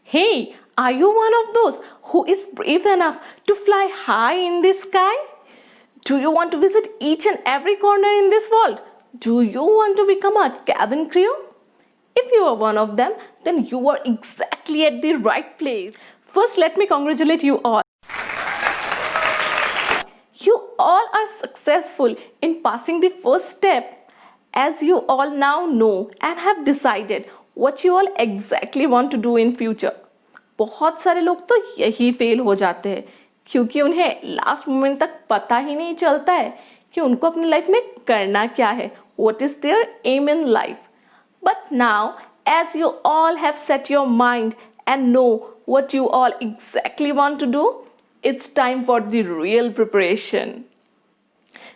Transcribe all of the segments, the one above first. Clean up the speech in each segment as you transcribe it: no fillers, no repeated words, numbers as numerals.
Hey, are you one of those who is brave enough to fly high in the sky? Do you want to visit each and every corner in this world? Do you want to become a cabin crew? If you are one of them, then you are exactly at the right place. First, let me congratulate you all. You all are successful in passing the first step, as you all now know and have decided what you all exactly want to do in future. बहुत सारे लोग तो यही fail हो जाते हैं क्योंकि उन्हें लास्ट मोमेंट तक पता ही नहीं चलता है कि उनको अपनी लाइफ में करना क्या है. What is their aim in life? But now, as you all have set your mind and know what you all exactly want to do, it's time for the real preparation.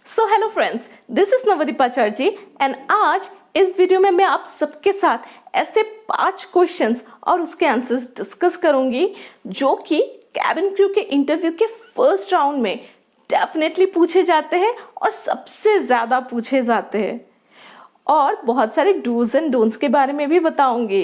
So hello friends, this is Navadip Acharji and आज इस video में मैं आप सबके साथ ऐसे 5 questions और उसके आंसर्स डिस्कस करूंगी जो कि कैबिन क्रू के इंटरव्यू के फर्स्ट राउंड में डेफिनेटली पूछे जाते हैं और सबसे ज़्यादा पूछे जाते हैं और बहुत सारे डूज एंड डोंट्स के बारे में भी बताऊंगी.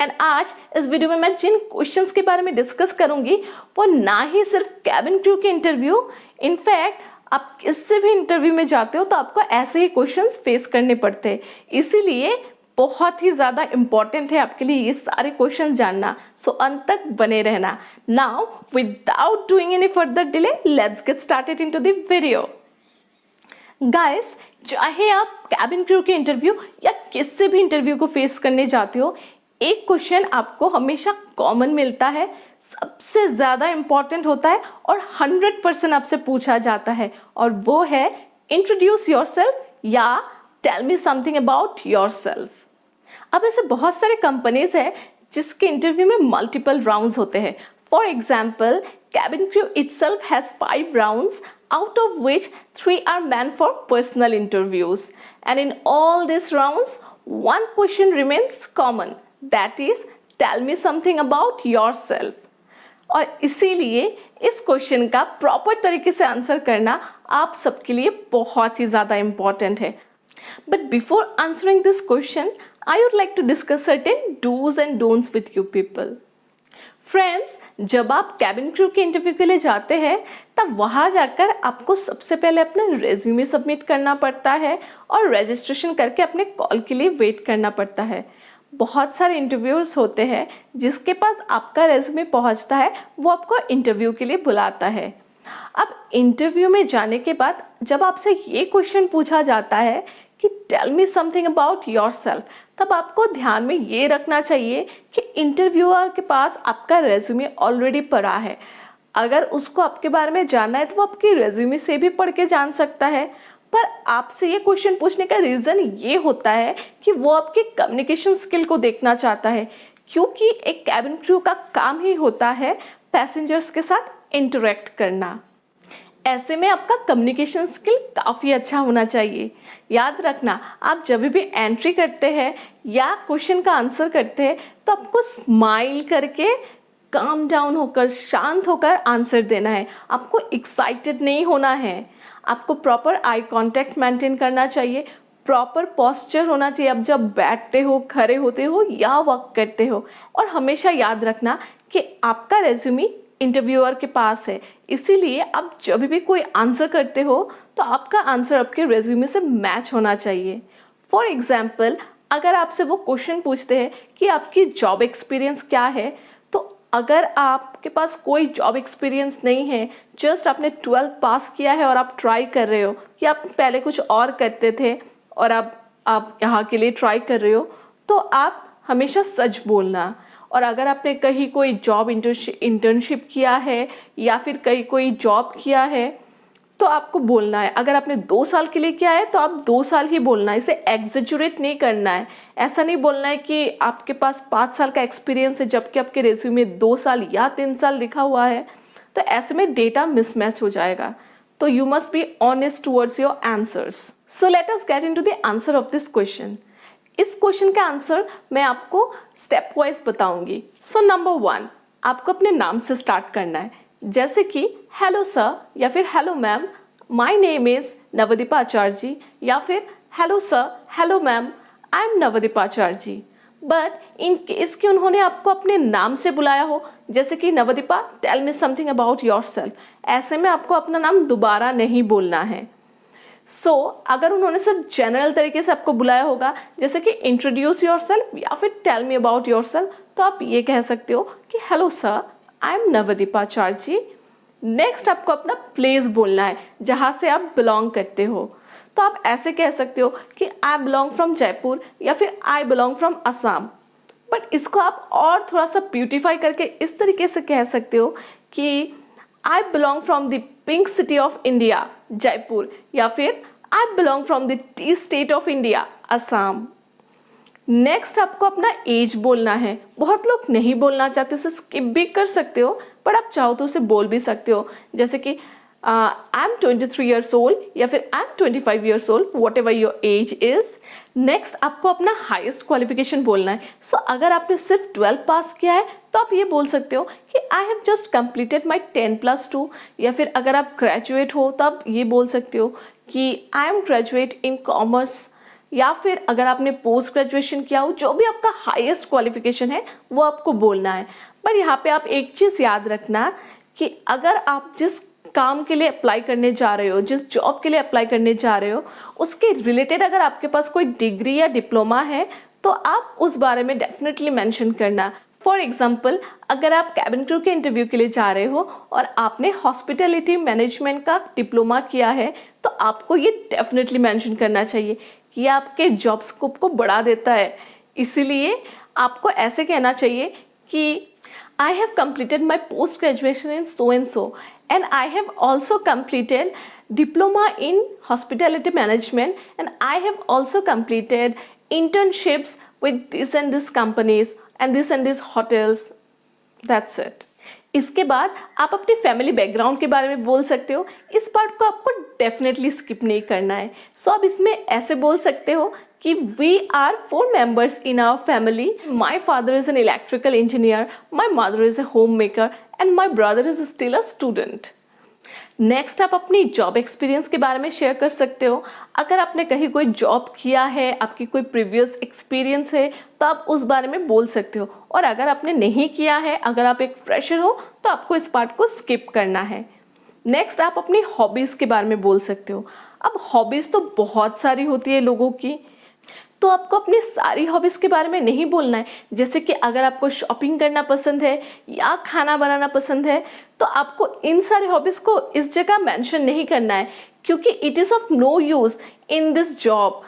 एंड आज इस वीडियो में मैं जिन क्वेश्चंस के बारे में डिस्कस करूंगी वो ना ही सिर्फ कैबिन क्रू के इंटरव्यू, इनफैक्ट आप किससे भी इंटरव्यू में जाते हो तो आपको ऐसे ही क्वेश्चंस फेस करने पड़ते हैं. इसीलिए बहुत ही ज़्यादा इम्पॉर्टेंट है आपके लिए ये सारे क्वेश्चन जानना. सो अंत तक बने रहना. Now without doing any further delay, let's get started into the video. Guys, चाहे आप कैबिन क्रू के इंटरव्यू या किससे भी इंटरव्यू को फेस करने जाते हो, एक क्वेश्चन आपको हमेशा कॉमन मिलता है, सबसे ज़्यादा इम्पॉर्टेंट होता है और 100% आपसे पूछा जाता है और वो है इंट्रोड्यूस योरसेल्फ या tell me something about yourself. अब ऐसे बहुत सारे कंपनीज हैं जिसके इंटरव्यू में मल्टीपल राउंड्स होते हैं. For example, cabin crew itself has 5 rounds, out of which 3 are meant for personal interviews. And in all these rounds, one question remains common, that is, tell me something about yourself. और इसीलिए इस question का proper तरीके से answer करना आप सबके लिए बहुत ही ज़्यादा इम्पॉर्टेंट है. But before answering this question, I would like to discuss certain dos and don'ts with you people. Friends, जब आप कैबिन क्रू के इंटरव्यू के लिए जाते हैं तब वहाँ जाकर आपको सबसे पहले अपना रेज्यूमे सबमिट करना पड़ता है और रजिस्ट्रेशन करके अपने कॉल के लिए वेट करना पड़ता है. बहुत सारे इंटरव्यूअर्स होते हैं जिसके पास आपका रेज्यूमे पहुंचता है, वो आपको इंटरव्यू के लिए बुलाता है. अब इंटरव्यू में जाने के बाद जब आपसे ये क्वेश्चन पूछा जाता है कि tell me something about yourself, तब आपको ध्यान में ये रखना चाहिए कि इंटरव्यूअर के पास आपका रेज्यूमे ऑलरेडी पड़ा है. अगर उसको आपके बारे में जानना है तो वो आपके रेज्यूमे से भी पढ़ के जान सकता है. पर आपसे ये क्वेश्चन पूछने का रीज़न ये होता है कि वो आपके कम्युनिकेशन स्किल को देखना चाहता है, क्योंकि एक कैबिन क्रू का काम ही होता है पैसेंजर्स के साथ इंटरेक्ट करना. ऐसे में आपका कम्युनिकेशन स्किल काफ़ी अच्छा होना चाहिए. याद रखना, आप जब भी एंट्री करते हैं या क्वेश्चन का आंसर करते हैं तो आपको स्माइल करके काम डाउन होकर, शांत होकर आंसर देना है. आपको एक्साइटेड नहीं होना है. आपको प्रॉपर आई कांटेक्ट मेंटेन करना चाहिए, प्रॉपर पोस्चर होना चाहिए आप जब बैठते हो, खड़े होते हो या वॉक करते हो. और हमेशा याद रखना कि आपका रेज्यूमे इंटरव्यूअर के पास है, इसीलिए आप जब भी कोई आंसर करते हो तो आपका आंसर आपके रेज्यूमे से मैच होना चाहिए. फॉर एग्जाम्पल, अगर आपसे वो क्वेश्चन पूछते हैं कि आपकी जॉब एक्सपीरियंस क्या है, तो अगर आपके पास कोई जॉब एक्सपीरियंस नहीं है, जस्ट आपने 12th पास किया है और आप ट्राई कर रहे हो या आप पहले कुछ और करते थे और आप यहाँ के लिए ट्राई कर रहे हो, तो आप हमेशा सच बोलना. और अगर आपने कहीं कोई जॉब इंटर्नशिप किया है या फिर कहीं कोई जॉब किया है तो आपको बोलना है. अगर आपने 2 साल के लिए किया है तो आप 2 साल ही बोलना है, इसे एग्जेजुरेट नहीं करना है. ऐसा नहीं बोलना है कि आपके पास 5 साल का एक्सपीरियंस है जबकि आपके रेज्यूमे में 2 साल या 3 साल लिखा हुआ है, तो ऐसे में डेटा मिसमैच हो जाएगा. तो you must be honest towards your answers. So let us get into the answer of this question. इस क्वेश्चन का आंसर मैं आपको स्टेप वाइज बताऊंगी. सो नंबर 1, आपको अपने नाम से स्टार्ट करना है, जैसे कि हेलो सर या फिर hello ma'am, my name is Navdeepa Acharya, या फिर hello sir, hello ma'am, I am Navdeepa Acharya. But in case कि उन्होंने आपको अपने नाम से बुलाया हो, जैसे कि Navdeepa tell me something about yourself, ऐसे में आपको अपना नाम दोबारा नहीं बोलना है। अगर उन्होंने सिर्फ जनरल तरीके से आपको बुलाया होगा, जैसे कि इंट्रोड्यूस योरसेल्फ या फिर टेल मी अबाउट योरसेल्फ, तो आप ये कह सकते हो कि hello sir, I am Navdeepa चार्जी। नेक्स्ट आपको अपना प्लेस बोलना है जहाँ से आप बिलोंग करते हो, तो आप ऐसे कह सकते हो कि आई बिलोंग फ्रॉम जयपुर या फिर आई बिलोंग फ्रॉम असम। बट इसको आप और थोड़ा सा ब्यूटीफाई करके इस तरीके से कह सकते हो कि I belong from the pink city of India Jaipur, या फिर आई belong from the T state of India Assam. Next आपको अपना एज बोलना है। बहुत लोग नहीं बोलना चाहते, उसे स्किप भी कर सकते हो, बट आप चाहो तो उसे बोल भी सकते हो, जैसे कि आई एम 23 ईयर्स ओल्ड या फिर I M 25 years old, what ever your age is. Next आपको अपना हाईएस्ट क्वालिफिकेशन बोलना है। अगर आपने सिर्फ 12 पास किया है तो आप ये बोल सकते हो कि I have just completed my 10+2, या फिर अगर आप ग्रेजुएट हो तो आप ये बोल सकते हो कि I M graduate in commerce, या फिर अगर आपने पोस्ट ग्रेजुएशन किया हो, जो भी आपका हाईएस्ट क्वालिफिकेशन है वो आपको बोलना है। पर यहाँ पे आप एक चीज़ याद रखना कि अगर आप जिस काम के लिए अप्लाई करने जा रहे हो, जिस जॉब के लिए अप्लाई करने जा रहे हो, उसके रिलेटेड अगर आपके पास कोई डिग्री या डिप्लोमा है तो आप उस बारे में डेफिनेटली मेंशन करना। फॉर एग्जाम्पल, अगर आप कैबिन क्रू के इंटरव्यू के लिए जा रहे हो और आपने हॉस्पिटैलिटी मैनेजमेंट का डिप्लोमा किया है, तो आपको ये डेफिनेटली मेंशन करना चाहिए। ये आपके जॉब स्कोप को बढ़ा देता है। इसीलिए आपको ऐसे कहना चाहिए कि I have completed my post graduation in so and so, and I have also completed diploma in hospitality management, and I have also completed internships with this and this companies and these hotels. That's it. इसके बाद आप अपनी family background के बारे में बोल सकते हो। इस पार्ट को आपको डेफिनेटली स्किप नहीं करना है। आप इसमें ऐसे बोल सकते हो कि we are 4 members in our family. My father is an electrical engineer, my mother is a homemaker, and my brother is still a student. Next आप अपनी जॉब एक्सपीरियंस के बारे में शेयर कर सकते हो। अगर आपने कहीं कोई जॉब किया है, आपकी कोई प्रीवियस एक्सपीरियंस है, तो आप उस बारे में बोल सकते हो। और अगर आपने नहीं किया है, अगर आप एक फ्रेशर हो, तो आपको इस पार्ट को स्किप करना है। नेक्स्ट आप अपनी हॉबीज़ के बारे में बोल सकते हो। अब हॉबीज़ तो बहुत सारी होती है लोगों की, तो आपको अपनी सारी हॉबीज़ के बारे में नहीं बोलना है। जैसे कि अगर आपको शॉपिंग करना पसंद है या खाना बनाना पसंद है, तो आपको इन सारी हॉबीज़ को इस जगह मेंशन नहीं करना है, क्योंकि it is of no use in this job.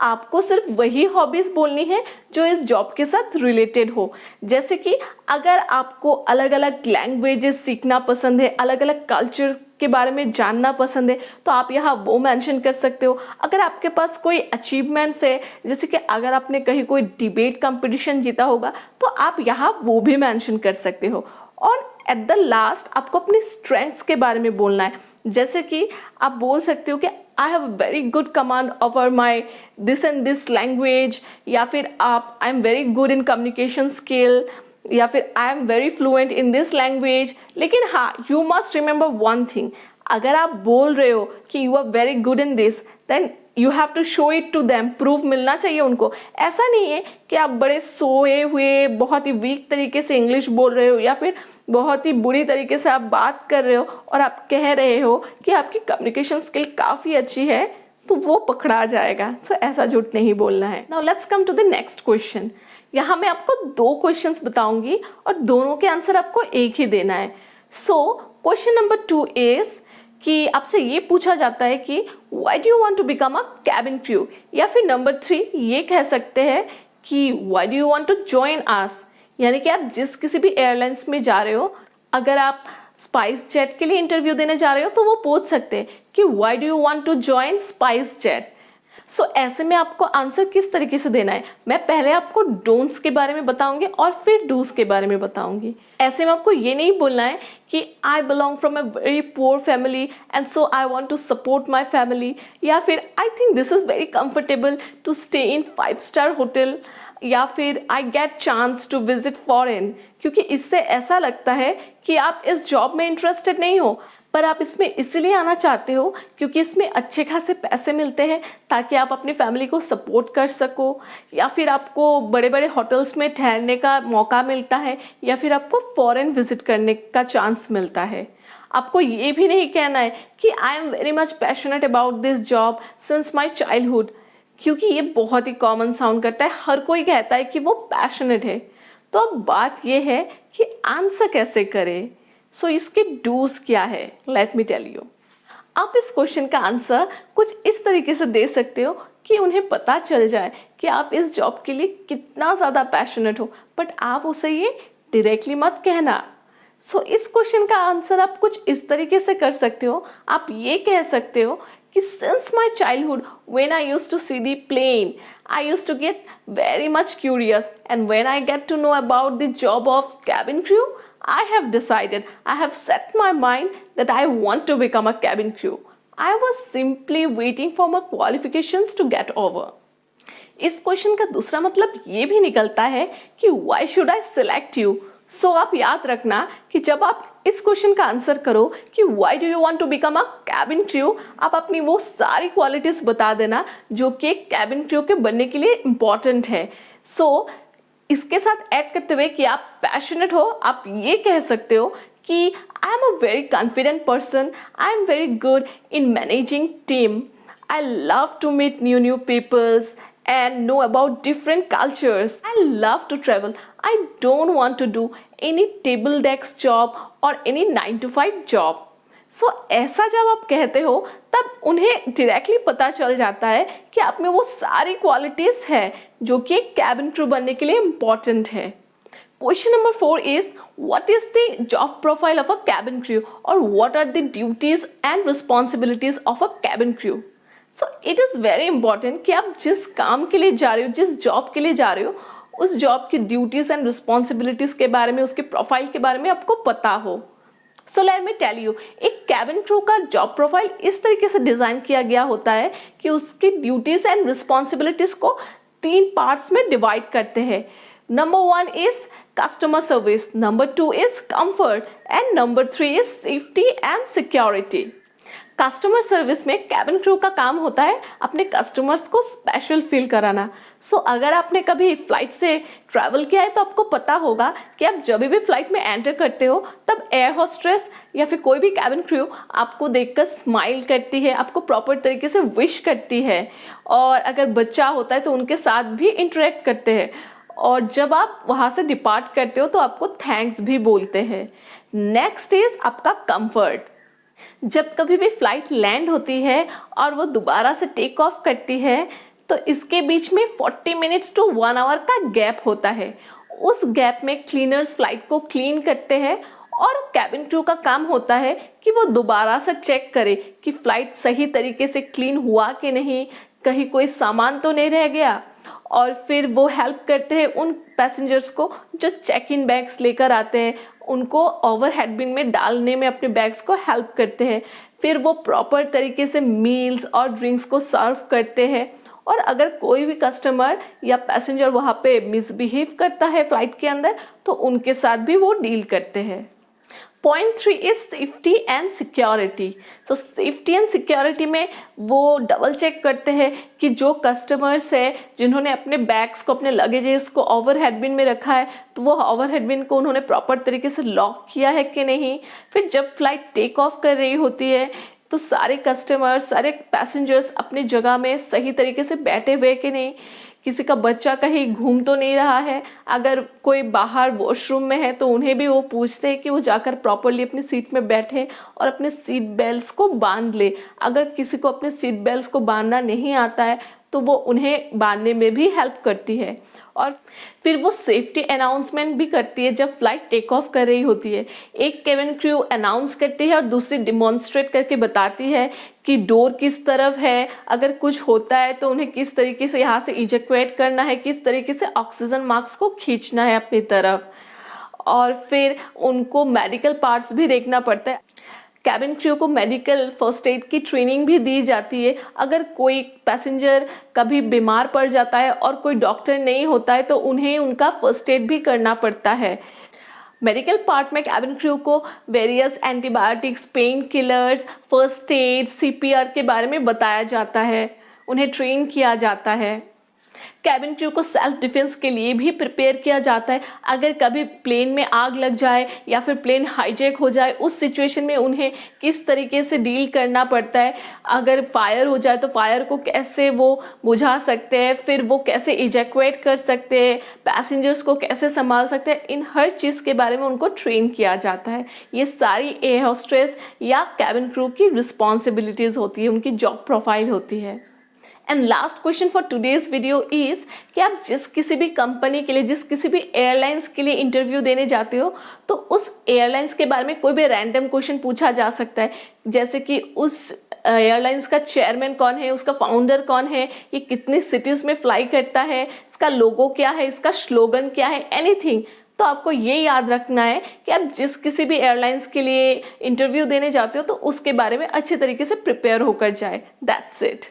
आपको सिर्फ वही हॉबीज़ बोलनी है जो इस जॉब के साथ रिलेटेड हो। जैसे कि अगर आपको अलग अलग लैंग्वेजेस सीखना पसंद है, अलग अलग कल्चर के बारे में जानना पसंद है, तो आप यहाँ वो मेंशन कर सकते हो। अगर आपके पास कोई अचीवमेंट्स है, जैसे कि अगर आपने कहीं कोई डिबेट कंपटीशन जीता होगा, तो आप यहाँ वो भी मेंशन कर सकते हो। और एट द लास्ट आपको अपनी स्ट्रेंथ्स के बारे में बोलना है। जैसे कि आप बोल सकते हो कि I have very good command over my this and this language, या फिर आप I am very good in communication skill, या फिर I am very fluent in this language. लेकिन हाँ, you must remember one thing, अगर आप बोल रहे हो कि you are very good in this, then you have to show it to them, proof मिलना चाहिए उनको। ऐसा नहीं है कि आप बड़े सोए हुए बहुत ही वीक तरीके से इंग्लिश बोल रहे हो, या फिर बहुत ही बुरी तरीके से आप बात कर रहे हो और आप कह रहे हो कि आपकी कम्युनिकेशन स्किल काफ़ी अच्छी है, तो वो पकड़ा जाएगा। ऐसा झूठ नहीं बोलना है। Now let's come to the next question. यहाँ मैं आपको 2 क्वेश्चंस बताऊंगी और दोनों के आंसर आपको एक ही देना है। क्वेश्चन नंबर 2 इज कि आपसे ये पूछा जाता है कि why do you want to become a cabin crew, या फिर नंबर 3 ये कह सकते हैं कि why do you want to join us. यानी कि आप जिस किसी भी एयरलाइंस में जा रहे हो, अगर आप स्पाइस जेट के लिए इंटरव्यू देने जा रहे हो, तो वो पूछ सकते हैं कि why do you want to join SpiceJet. ऐसे में आपको आंसर किस तरीके से देना है, मैं पहले आपको डोंट्स के बारे में बताऊंगी और फिर डूज के बारे में बताऊंगी। ऐसे में आपको ये नहीं बोलना है कि I belong from a very poor family and so I want to support my family, या फिर I think this is very comfortable to stay in 5-star hotel, या फिर I get chance to visit foreign, क्योंकि इससे ऐसा लगता है कि आप इस जॉब में इंटरेस्टेड नहीं हो। पर आप इसमें इसलिए आना चाहते हो क्योंकि इसमें अच्छे खासे पैसे मिलते हैं ताकि आप अपनी फैमिली को सपोर्ट कर सको, या फिर आपको बड़े बड़े होटल्स में ठहरने का मौका मिलता है, या फिर आपको फॉरेन विजिट करने का चांस मिलता है। आपको ये भी नहीं कहना है कि I am very much passionate about this job since my childhood, क्योंकि ये बहुत ही कॉमन साउंड करता है, हर कोई कहता है कि वो पैशनेट है। तो अब बात ये है कि आंसर कैसे करें। सो इसके डूज क्या है, लेट मी टेल यू। आप इस क्वेश्चन का आंसर कुछ इस तरीके से दे सकते हो कि उन्हें पता चल जाए कि आप इस जॉब के लिए कितना ज़्यादा पैशनेट हो, बट आप उसे ये डायरेक्टली मत कहना। सो इस क्वेश्चन का आंसर आप कुछ इस तरीके से कर सकते हो। आप ये कह सकते हो कि since my childhood, when I used to see the plane, I used to get very much curious, and when I get to know about the job of cabin crew, I have decided, I have set my mind that I want to become a cabin crew. I was simply waiting for my qualifications to get over. इस question का दूसरा मतलब ये भी निकलता है कि why should I select you? सो आप याद रखना कि जब आप इस क्वेश्चन का आंसर करो कि why do you want to become a cabin crew, आप अपनी वो सारी क्वालिटीज बता देना जो कि कैबिन क्रू के बनने के लिए इम्पॉर्टेंट है। सो इसके साथ ऐड करते हुए कि आप पैशनेट हो, आप ये कह सकते हो कि I am a very confident person, I am very good in managing team, I love to meet new peoples and know about different cultures. I love to travel. I don't want to do any table desk job or any 9 to 5 job. So ऐसा जब आप कहते हो तब उन्हें directly पता चल जाता है कि आप में वो सारी क्वालिटीज है जो कि कैबिन क्रू बनने के लिए इम्पॉर्टेंट है। Question number 4 is, what is the job profile of a cabin crew, or what are the duties and responsibilities of a cabin crew? So it is very important कि आप जिस काम के लिए जा रहे हो, जिस जॉब के लिए जा रहे हो, उस जॉब की ड्यूटीज़ एंड रिस्पॉन्सिबिलिटीज़ के बारे में, उसके प्रोफाइल के बारे में आपको पता हो। So let me tell you, एक कैबिन क्रू का जॉब प्रोफाइल इस तरीके से डिज़ाइन किया गया होता है कि उसकी ड्यूटीज़ एंड रिस्पॉन्सिबिलिटीज़ को 3 पार्ट्स में डिवाइड करते हैं। Number 1 is customer service, number 2 is comfort, and number 3 is safety and security. Customer service में कैबिन क्रू का काम होता है अपने कस्टमर्स को स्पेशल फील कराना। सो अगर आपने कभी फ्लाइट से ट्रैवल किया है तो आपको पता होगा कि आप जब भी फ्लाइट में एंटर करते हो तब एयर होस्ट्रेस या फिर कोई भी कैबिन क्रू आपको देखकर स्माइल करती है, आपको प्रॉपर तरीके से विश करती है, और अगर बच्चा होता है तो उनके साथ भी इंटरेक्ट करते हैं, और जब आप वहाँ से डिपार्ट करते हो तो आपको थैंक्स भी बोलते हैं। नेक्स्ट इज आपका कंफर्ट। जब कभी भी फ्लाइट लैंड होती है और वो दोबारा से टेक ऑफ करती है तो इसके बीच में 40 मिनट्स टू 1 आवर का गैप होता है। उस गैप में क्लीनर्स फ्लाइट को क्लीन करते हैं और कैबिन क्रू का काम होता है कि वो दोबारा से चेक करे कि फ्लाइट सही तरीके से क्लीन हुआ कि नहीं, कहीं कोई सामान तो नहीं रह गया, और फिर वो हेल्प करते हैं उन पैसेंजर्स को जो चेक इन बैग्स लेकर आते हैं, उनको ओवरहेड बिन में डालने में अपने बैग्स को हेल्प करते हैं। फिर वो प्रॉपर तरीके से मील्स और ड्रिंक्स को सर्व करते हैं, और अगर कोई भी कस्टमर या पैसेंजर वहाँ पे मिसबिहेव करता है फ्लाइट के अंदर तो उनके साथ भी वो डील करते हैं। Point 3 is safety and security. तो सेफ्टी एंड सिक्योरिटी में वो डबल चेक करते हैं कि जो कस्टमर्स है जिन्होंने अपने बैग्स को, अपने लगेजेस को ओवरहेड बिन में रखा है तो वो ओवरहेड बिन को उन्होंने प्रॉपर तरीके से लॉक किया है कि नहीं। फिर जब फ्लाइट टेक ऑफ कर रही होती है तो सारे कस्टमर्स, सारे पैसेंजर्स अपनी जगह में सही तरीके से बैठे हुए कि नहीं, किसी का बच्चा कहीं घूम तो नहीं रहा है, अगर कोई बाहर वॉशरूम में है तो उन्हें भी वो पूछते हैं कि वो जाकर प्रॉपरली अपनी सीट में बैठे और अपने सीट बेल्ट्स को बांध ले। अगर किसी को अपने सीट बेल्ट्स को बांधना नहीं आता है तो वो उन्हें बांधने में भी हेल्प करती है, और फिर वो सेफ्टी अनाउंसमेंट भी करती है जब फ्लाइट टेक ऑफ कर रही होती है। एक कैबिन क्रू अनाउंस करती है और दूसरी डिमॉन्स्ट्रेट करके बताती है कि डोर किस तरफ है, अगर कुछ होता है तो उन्हें किस तरीके से यहाँ से इजैक्यूएट करना है, किस तरीके से ऑक्सीजन मास्क को खींचना है अपनी तरफ, और फिर उनको मेडिकल पार्ट्स भी देखना पड़ता है। कैबिन क्रू को मेडिकल फर्स्ट एड की ट्रेनिंग भी दी जाती है। अगर कोई पैसेंजर कभी बीमार पड़ जाता है और कोई डॉक्टर नहीं होता है तो उन्हें उनका फर्स्ट एड भी करना पड़ता है। मेडिकल पार्ट में कैबिन क्रू को various antibiotics, pain killers, first aid, CPR के बारे में बताया जाता है, उन्हें ट्रेन किया जाता है। कैबिन क्रू को सेल्फ डिफेंस के लिए भी प्रिपेयर किया जाता है। अगर कभी प्लेन में आग लग जाए या फिर प्लेन हाईजैक हो जाए, उस सिचुएशन में उन्हें किस तरीके से डील करना पड़ता है। अगर फायर हो जाए तो फायर को कैसे वो बुझा सकते हैं, फिर वो कैसे इजैक्यूएट कर सकते हैं, पैसेंजर्स को कैसे संभाल सकते हैं, इन हर चीज़ के बारे में उनको ट्रेन किया जाता है। ये सारी एयर होस्टेस या कैबिन क्रू की रिस्पॉन्सिबिलिटीज़ होती है, उनकी जॉब प्रोफाइल होती है। And last question for today's video is कि आप जिस किसी भी कंपनी के लिए, जिस किसी भी एयरलाइंस के लिए इंटरव्यू देने जाते हो, तो उस एयरलाइंस के बारे में कोई भी रैंडम क्वेश्चन पूछा जा सकता है, जैसे कि उस एयरलाइंस का चेयरमैन कौन है, उसका फाउंडर कौन है, ये कितनी सिटीज़ में फ्लाई करता है, इसका लोगो क्या है, इसका स्लोगन क्या है, एनीथिंग। तो आपको ये याद रखना है कि आप जिस किसी भी एयरलाइंस के लिए इंटरव्यू देने जाते हो तो उसके बारे में अच्छे तरीके से प्रिपेयर होकर जाए। That's it.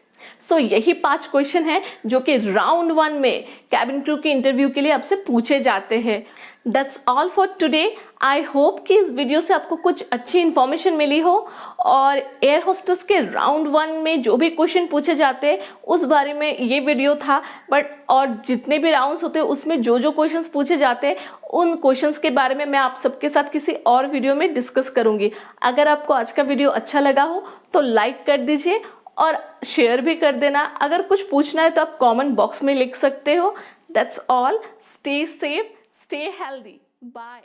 सो यही 5 क्वेश्चन हैं जो कि राउंड 1 में कैबिन क्रू के इंटरव्यू के लिए आपसे पूछे जाते हैं। That's all for today. I hope कि इस वीडियो से आपको कुछ अच्छी इन्फॉर्मेशन मिली हो और एयर होस्टेस के राउंड 1 में जो भी क्वेश्चन पूछे जाते हैं उस बारे में ये वीडियो था। बट और जितने भी राउंड्स होते हैं उसमें जो जो क्वेश्चंस पूछे जाते हैं उन क्वेश्चंस के बारे में मैं आप सबके साथ किसी और वीडियो में डिस्कस करूँगी। अगर आपको आज का वीडियो अच्छा लगा हो तो लाइक कर दीजिए और शेयर भी कर देना। अगर कुछ पूछना है तो आप कमेंट बॉक्स में लिख सकते हो। That's all. Stay safe, stay healthy, bye.